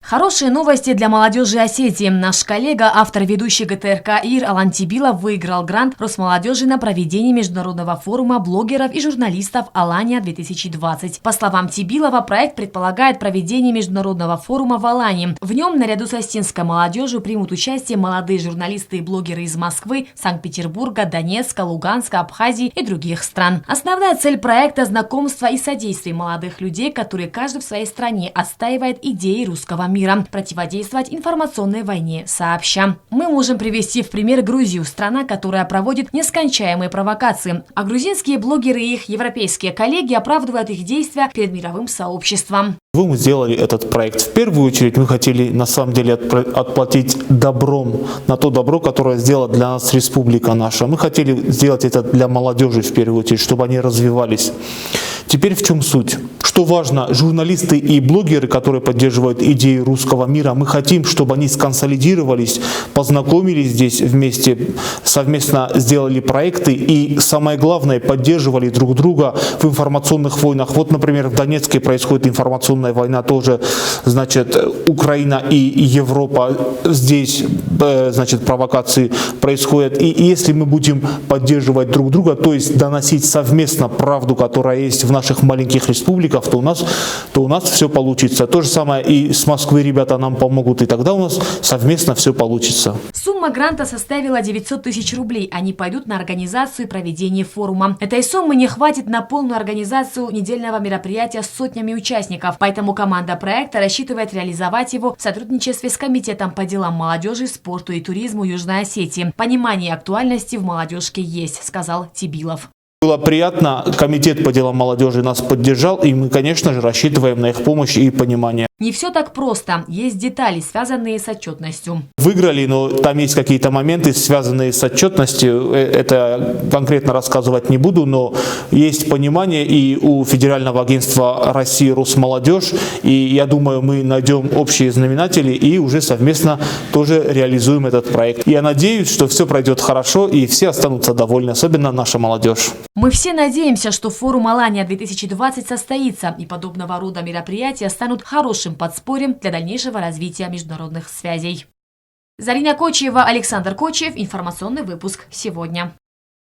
Хорошие новости для молодежи Осетии. Наш коллега, автор ведущий ГТРК ИР Алан Тибилов выиграл грант Росмолодежи на проведение международного форума блогеров и журналистов «Алания-2020». По словам Тибилова, проект предполагает проведение международного форума в Алании. В нем наряду с осетинской молодежью примут участие молодые журналисты и блогеры из Москвы, Санкт-Петербурга, Донецка, Луганска, Абхазии и других стран. Основная цель проекта – знакомство и содействие молодых людей, которые каждый в своей стране отстаивает идеи русского мира, противодействовать информационной войне сообща. Мы можем привести в пример Грузию, страна, которая проводит нескончаемые провокации, а грузинские блогеры и их европейские коллеги оправдывают их действия перед мировым сообществом. Мы сделали этот проект. В первую очередь мы хотели на самом деле отплатить добром на то добро, которое сделала для нас республика наша. Мы хотели сделать это для молодежи в первую очередь, чтобы они развивались. Теперь в чем суть? Что важно, журналисты и блогеры, которые поддерживают идеи русского мира, мы хотим, чтобы они сконсолидировались, познакомились здесь вместе, совместно сделали проекты и, самое главное, поддерживали друг друга в информационных войнах. Вот, например, в Донецке происходит информационная война, тоже, значит, Украина и Европа, здесь, значит, провокации происходят. И если мы будем поддерживать друг друга, то есть доносить совместно правду, которая есть в наших маленьких республиках, то у нас все получится. То же самое и с Москвы ребята нам помогут, и тогда у нас совместно все получится. Сумма гранта составила 900 тысяч рублей. Они пойдут на организацию и проведение форума. Этой суммы не хватит на полную организацию недельного мероприятия с сотнями участников, поэтому команда проекта рассчитывает реализовать его в сотрудничестве с Комитетом по делам молодежи, спорту и туризму Южной Осетии. Понимание актуальности в молодежке есть, сказал Тибилов. Было приятно, Комитет по делам молодежи нас поддержал, и мы, конечно же, рассчитываем на их помощь и понимание. Не все так просто. Есть детали, связанные с отчетностью. Выиграли, но там есть какие-то моменты, связанные с отчетностью. Это конкретно рассказывать не буду, но есть понимание и у Федерального агентства России Росмолодежь. И я думаю, мы найдем общие знаменатели и уже совместно тоже реализуем этот проект. Я надеюсь, что все пройдет хорошо и все останутся довольны, особенно наша молодежь. Мы все надеемся, что форум «Алания-2020» состоится, и подобного рода мероприятия станут хорошим подспорьем для дальнейшего развития международных связей. Зарина Кочева, Александр Кочев. Информационный выпуск сегодня.